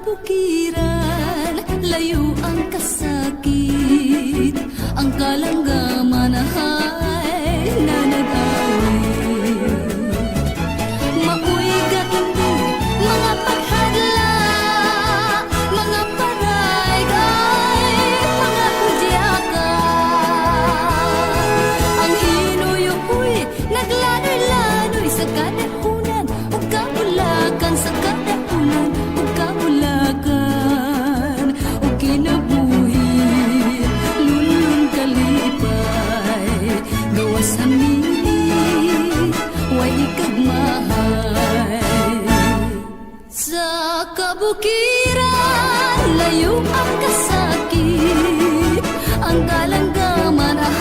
kabukiran, layo ang kasakit, ang kalanggaman ay nanagawin. Maoy gainding mga paghadla, mga paray kay mga kudyaka. Ang hinuyoy naglanoy-lanoy sa kadahunan ug kabulakan, sa kadahunan ug kabulakan. Ug kinabuhi lulun kalipay, gawas hamili way ikagmahay. Sa kabukiran, layo ang kasakit, ang kalanggaman ay